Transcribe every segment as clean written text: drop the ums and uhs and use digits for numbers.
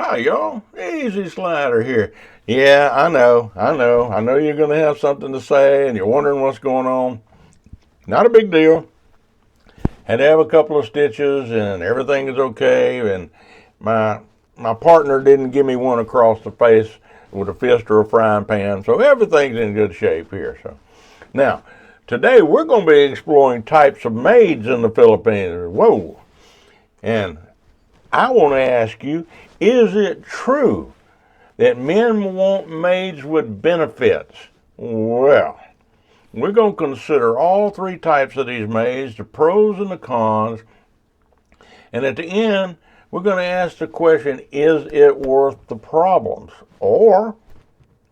Hi, y'all. Easy Slider here. Yeah, I know you're going to have something to say and you're wondering what's going on. Not a big deal. Had to have a couple of stitches and everything is okay. And my my partner didn't give me one across the face with a fist or a frying pan, so everything's in good shape here. So now, today we're going to be exploring types of maids in the Philippines. Whoa! And I want to ask you, is it true that men want maids with benefits? Well, we're going to consider all three types of these maids, the pros and the cons, and at the end, we're going to ask the question, is it worth the problems? Or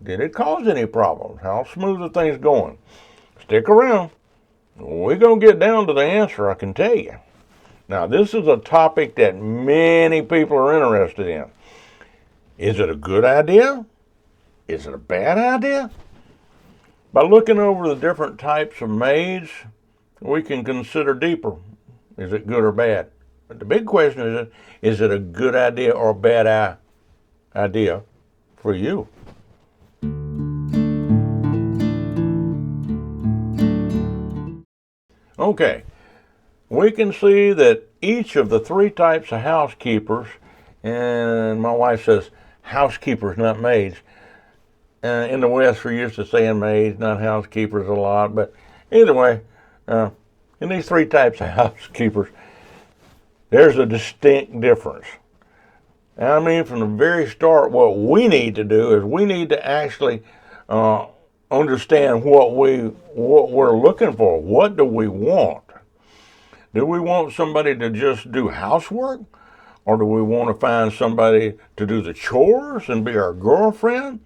did it cause any problems? How smooth are things going? Stick around. We're going to get down to the answer, I can tell you. Now, this is a topic that many people are interested in. Is it a good idea? Is it a bad idea? By looking over the different types of maids, we can consider deeper. Is it good or bad? But the big question is it a good idea or a bad idea for you? Okay, we can see that each of the three types of housekeepers, and my wife says housekeepers, not maids. In the West, we're used to saying maids, not housekeepers a lot, but either way, in these three types of housekeepers, there's a distinct difference. And I mean, from the very start, what we need to do is we need to actually understand what we're looking for. What do we want? Do we want somebody to just do housework? Or do we want to find somebody to do the chores and be our girlfriend?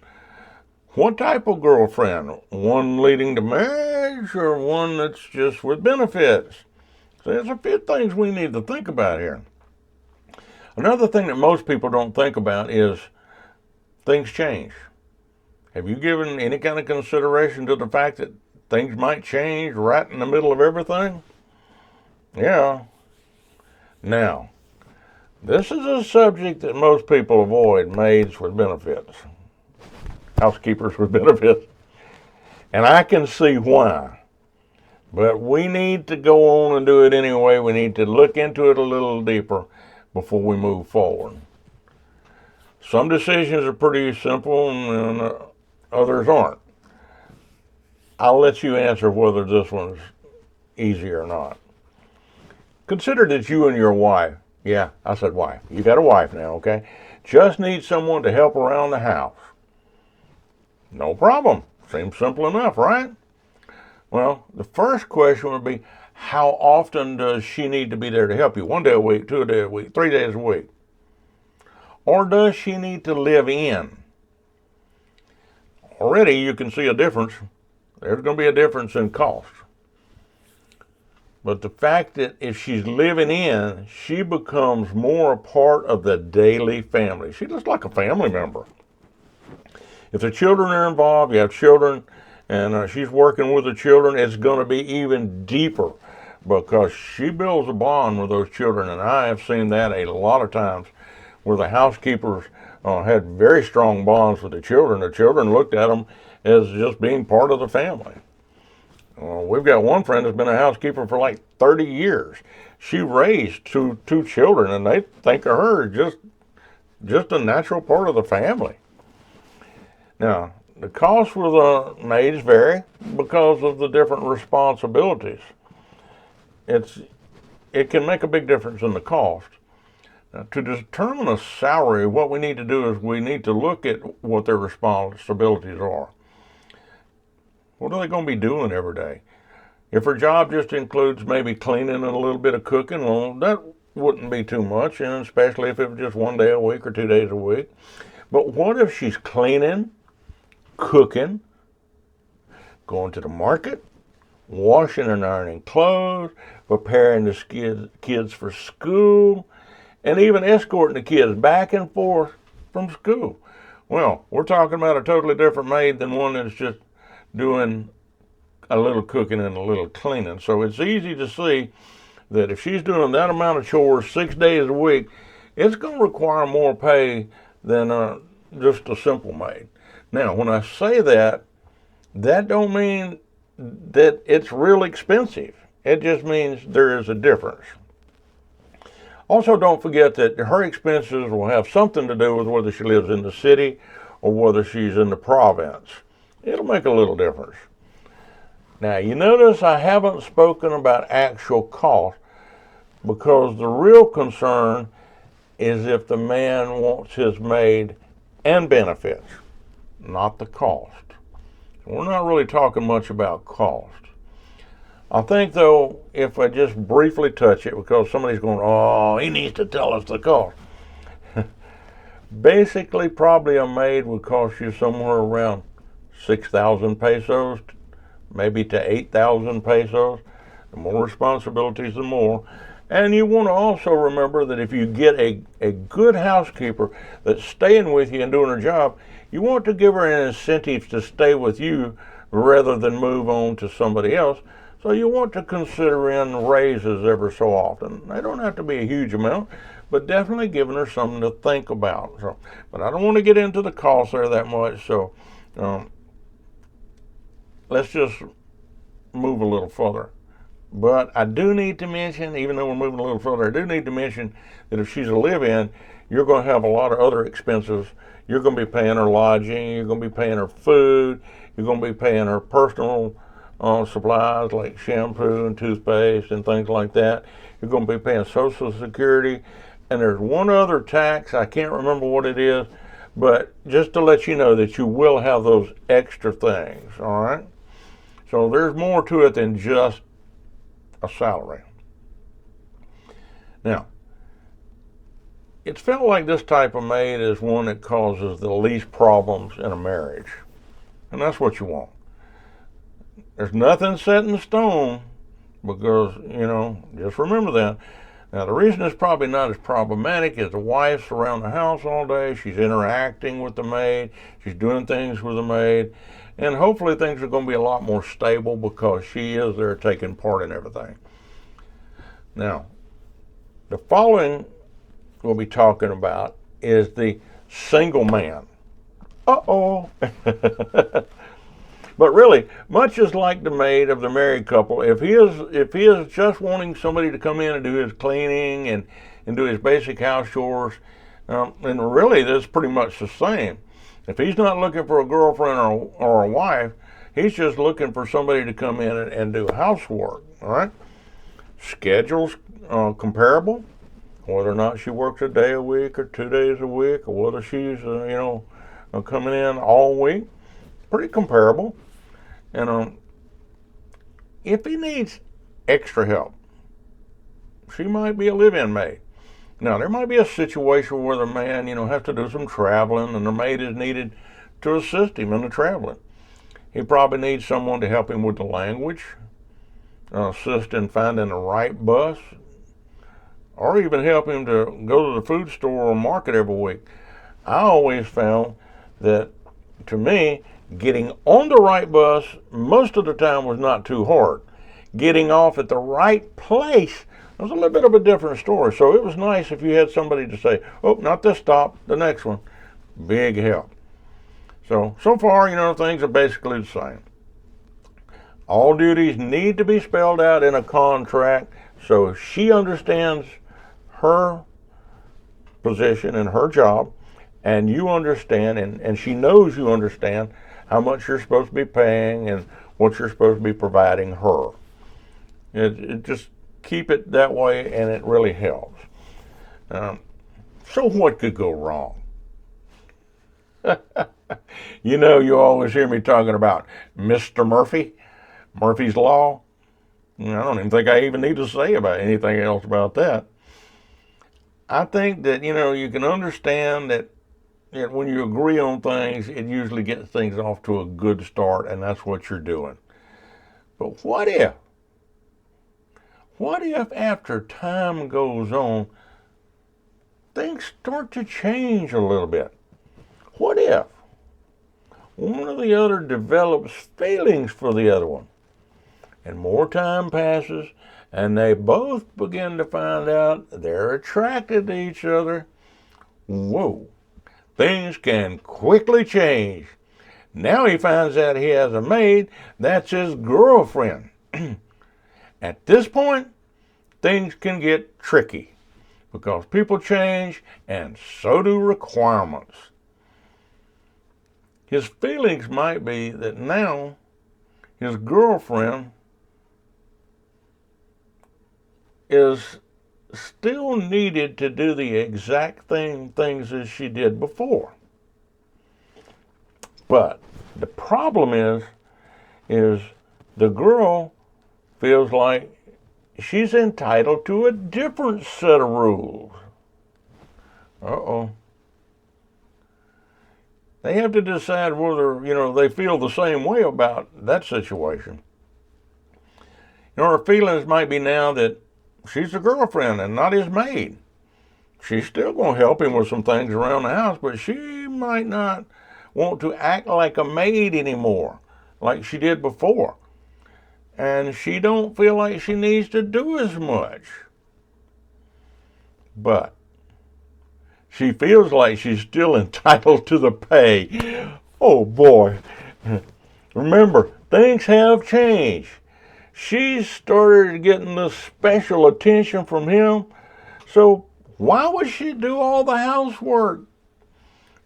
What type of girlfriend? One leading to marriage or one that's just with benefits? So there's a few things we need to think about here. Another thing that most people don't think about is things change. Have you given any kind of consideration to the fact that things might change right in the middle of everything? Yeah. Now, this is a subject that most people avoid, maids with benefits, housekeepers with benefits, and I can see why. But we need to go on and do it anyway. We need to look into it a little deeper before we move forward. Some decisions are pretty simple and others aren't. I'll let you answer whether this one's easy or not. Consider that you and your wife, yeah, I said wife. You got a wife now, okay? Just need someone to help around the house. No problem. Seems simple enough, right? Well, the first question would be, how often does she need to be there to help you? 1 day a week, 2 days a week, 3 days a week? Or does she need to live in? Already you can see a difference. There's going to be a difference in cost. But the fact that if she's living in, she becomes more a part of the daily family. She's just like a family member. If the children are involved, you have children, and she's working with the children, it's going to be even deeper because she builds a bond with those children. And I have seen that a lot of times where the housekeepers had very strong bonds with the children. The children looked at them as just being part of the family. We've got one friend that's been a housekeeper for like 30 years. She raised two children, and they think of her as just a natural part of the family. Now, the costs for the maids vary because of the different responsibilities. It can make a big difference in the cost. Now, to determine a salary, what we need to do is we need to look at what their responsibilities are. What are they going to be doing every day? If her job just includes maybe cleaning and a little bit of cooking, well, that wouldn't be too much, and especially if it was just 1 day a week or 2 days a week. But what if she's cleaning, cooking, going to the market, washing and ironing clothes, preparing the kids for school, and even escorting the kids back and forth from school? Well, we're talking about a totally different maid than one that's just doing a little cooking and a little cleaning. So it's easy to see that if she's doing that amount of chores 6 days a week, it's going to require more pay than just a simple maid. Now, when I say that, that don't mean that it's real expensive. It just means there is a difference. Also, don't forget that her expenses will have something to do with whether she lives in the city or whether she's in the province. It'll make a little difference. Now, you notice I haven't spoken about actual cost because the real concern is if the man wants his maid and benefits, not the cost. We're not really talking much about cost. I think, though, if I just briefly touch it, because somebody's going, oh, he needs to tell us the cost. Basically, probably a maid would cost you somewhere around 6,000 pesos, maybe to 8,000 pesos. The more responsibilities, the more. And you want to also remember that if you get a good housekeeper that's staying with you and doing her job, you want to give her an incentive to stay with you rather than move on to somebody else. So you want to consider in raises every so often. They don't have to be a huge amount, but definitely giving her something to think about. So, but I don't want to get into the cost there that much, so let's just move a little further. But I do need to mention, even though we're moving a little further, I do need to mention that if she's a live-in, you're going to have a lot of other expenses. You're going to be paying her lodging, you're going to be paying her food, you're going to be paying her personal supplies like shampoo and toothpaste and things like that. You're going to be paying Social Security. And there's one other tax, I can't remember what it is, but just to let you know that you will have those extra things, all right? So there's more to it than just a salary. Now, it's felt like this type of maid is one that causes the least problems in a marriage. And that's what you want. There's nothing set in stone because, just remember that. Now, the reason it's probably not as problematic is the wife's around the house all day. She's interacting with the maid. She's doing things with the maid. And hopefully things are going to be a lot more stable because she is there taking part in everything. Now, the following we'll be talking about is the single man. Uh-oh. But really, much as like the maid of the married couple, if he is just wanting somebody to come in and do his cleaning and do his basic house chores, and really that's pretty much the same. If he's not looking for a girlfriend or a wife, he's just looking for somebody to come in and do housework, all right? Schedules comparable, whether or not she works a day a week or 2 days a week, or whether she's, coming in all week, pretty comparable. And if he needs extra help, she might be a live-in maid. Now, there might be a situation where the man, has to do some traveling and the maid is needed to assist him in the traveling. He probably needs someone to help him with the language, assist in finding the right bus, or even help him to go to the food store or market every week. I always found that, to me, getting on the right bus most of the time was not too hard. Getting off at the right place was a little bit of a different story. So it was nice if you had somebody to say, oh, not this stop, the next one. Big help. So far, things are basically the same. All duties need to be spelled out in a contract so she understands her position and her job, and you understand, and she knows you understand how much you're supposed to be paying and what you're supposed to be providing her. It just keep it that way, and it really helps. So what could go wrong? You always hear me talking about Mr. Murphy, Murphy's Law. I don't even think I even need to say about anything else about that. I think that, you can understand that when you agree on things, it usually gets things off to a good start, and that's what you're doing. But what if after time goes on, things start to change a little bit? What if one of the other develops feelings for the other one, and more time passes, and they both begin to find out they're attracted to each other? Whoa. things can quickly change. Now he finds out he has a maid that's his girlfriend. At this point, things can get tricky because people change and so do requirements. His feelings might be that now his girlfriend is still needed to do the exact things as she did before. But the problem is the girl feels like she's entitled to a different set of rules. Uh-oh. They have to decide whether, they feel the same way about that situation. Her feelings might be now that she's a girlfriend and not his maid. She's still going to help him with some things around the house, but she might not want to act like a maid anymore, like she did before. And she don't feel like she needs to do as much. But she feels like she's still entitled to the pay. Oh boy. Remember, things have changed. She started getting this special attention from him. So why would she do all the housework?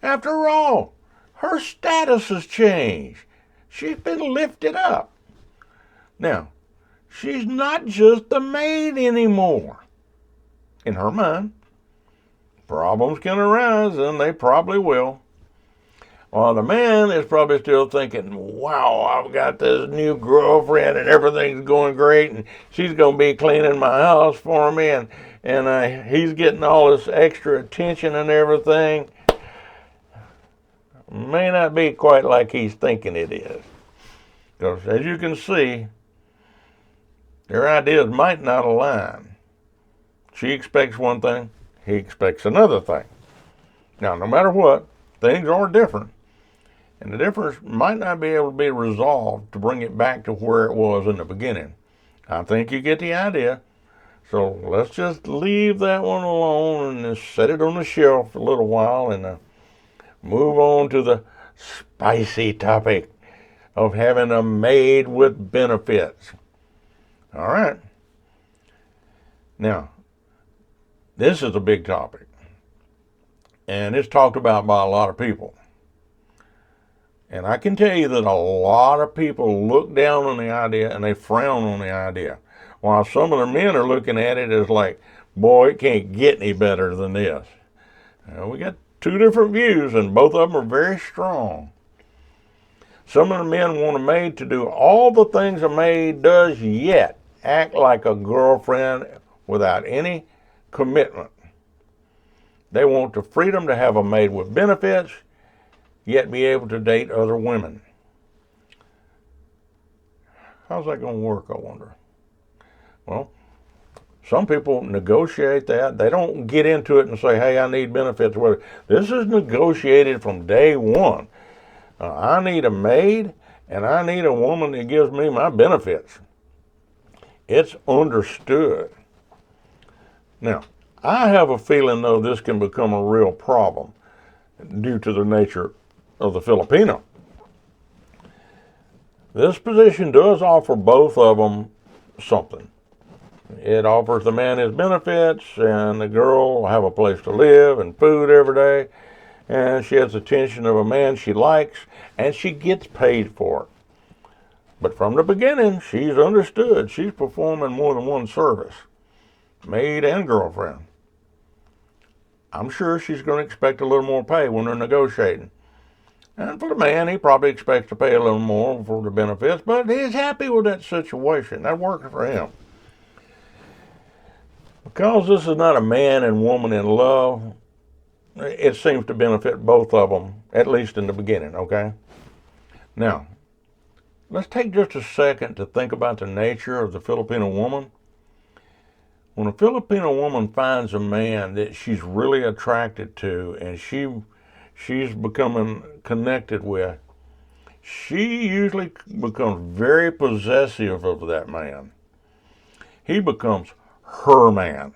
After all, her status has changed. She's been lifted up. Now, she's not just the maid anymore. In her mind, problems can arise, and they probably will. While the man is probably still thinking, wow, I've got this new girlfriend and everything's going great, and she's going to be cleaning my house for me, and he's getting all this extra attention and everything. May not be quite like he's thinking it is. Because as you can see, their ideas might not align. She expects one thing, he expects another thing. Now, no matter what, things are different. And the difference might not be able to be resolved to bring it back to where it was in the beginning. I think you get the idea. So let's just leave that one alone and just set it on the shelf for a little while and move on to the spicy topic of having a maid with benefits. All right. Now, this is a big topic, and it's talked about by a lot of people. And I can tell you that a lot of people look down on the idea and they frown on the idea, while some of the men are looking at it as like, boy, it can't get any better than this. We got two different views, and both of them are very strong. Some of the men want a maid to do all the things a maid does, yet act like a girlfriend without any commitment. They want the freedom to have a maid with benefits, yet be able to date other women. How's that going to work, I wonder? Well, some people negotiate that. They don't get into it and say, hey, I need benefits. This is negotiated from day one. I need a maid, and I need a woman that gives me my benefits. It's understood. Now, I have a feeling, though, this can become a real problem due to the nature of the Filipino. This position does offer both of them something. It offers the man his benefits, and the girl will have a place to live and food every day, and she has the attention of a man she likes, and she gets paid for it. But from the beginning, she's understood she's performing more than one service, maid and girlfriend. I'm sure she's going to expect a little more pay when they're negotiating. And for the man, he probably expects to pay a little more for the benefits, but he's happy with that situation. That works for him. Because this is not a man and woman in love, it seems to benefit both of them, at least in the beginning, okay? Now, let's take just a second to think about the nature of the Filipino woman. When a Filipino woman finds a man that she's really attracted to and she's becoming connected with, she usually becomes very possessive of that man. He becomes her man.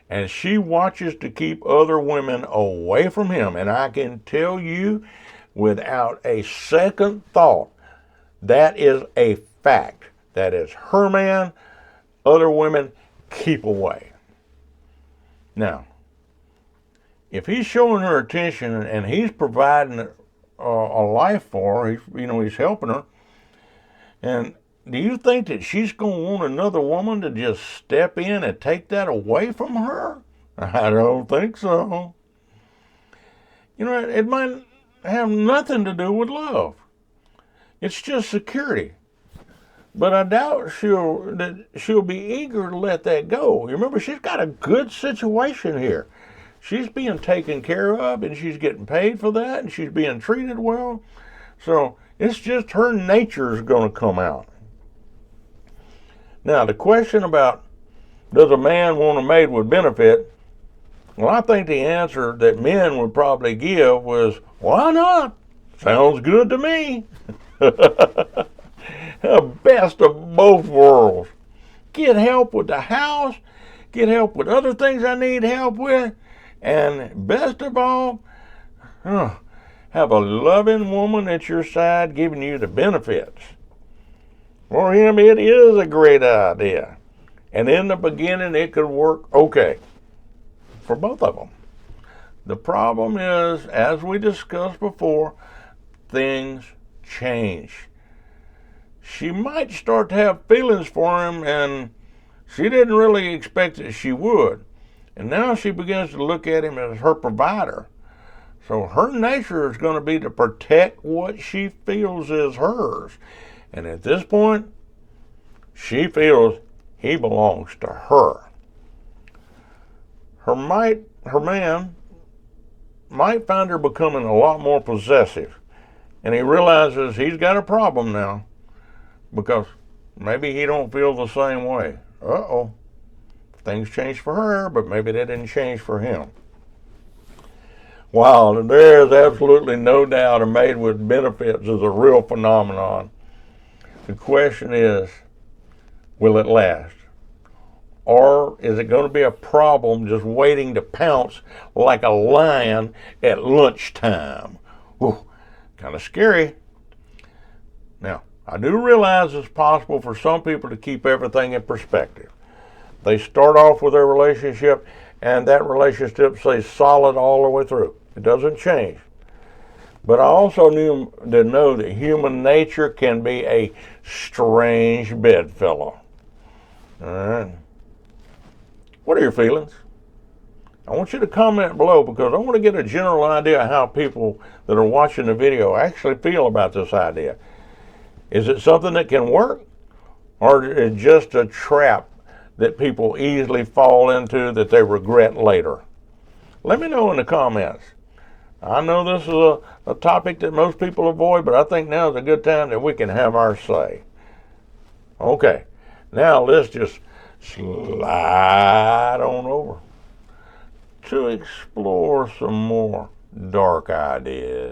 and she watches to keep other women away from him. And I can tell you without a second thought, that is a fact. That is her man. Other women, keep away. Now, if he's showing her attention and he's providing a life for her, he's helping her, and do you think that she's going to want another woman to just step in and take that away from her? I don't think so. It might have nothing to do with love. It's just security. But I doubt she'll be eager to let that go. You remember, she's got a good situation here. She's being taken care of, and she's getting paid for that, and she's being treated well. So it's just her nature is going to come out. Now, the question about does a man want a maid with benefit? Well, I think the answer that men would probably give was, why not? Sounds good to me. Best of both worlds. Get help with the house, get help with other things I need help with, and best of all, have a loving woman at your side giving you the benefits. For him, it is a great idea. And in the beginning, it could work okay for both of them. The problem is, as we discussed before, things change. She might start to have feelings for him, and she didn't really expect that she would. And now she begins to look at him as her provider. So her nature is going to be to protect what she feels is hers. And at this point, she feels he belongs to her. Her man might find her becoming a lot more possessive. And he realizes he's got a problem now, because maybe he don't feel the same way. Uh-oh. Things changed for her, but maybe they didn't change for him. Wow, there's absolutely no doubt a maid with benefits is a real phenomenon. The question is, will it last? Or is it going to be a problem just waiting to pounce like a lion at lunchtime? Ooh, kind of scary. Now, I do realize it's possible for some people to keep everything in perspective. They start off with their relationship, and that relationship stays solid all the way through. It doesn't change. But I also knew to know that human nature can be a strange bedfellow. All right. What are your feelings? I want you to comment below, because I want to get a general idea of how people that are watching the video actually feel about this idea. Is it something that can work, or is it just a trap that people easily fall into that they regret later? Let me know in the comments. I know this is a topic that most people avoid, but I think now is a good time that we can have our say. Okay, now let's just slide on over to explore some more dark ideas.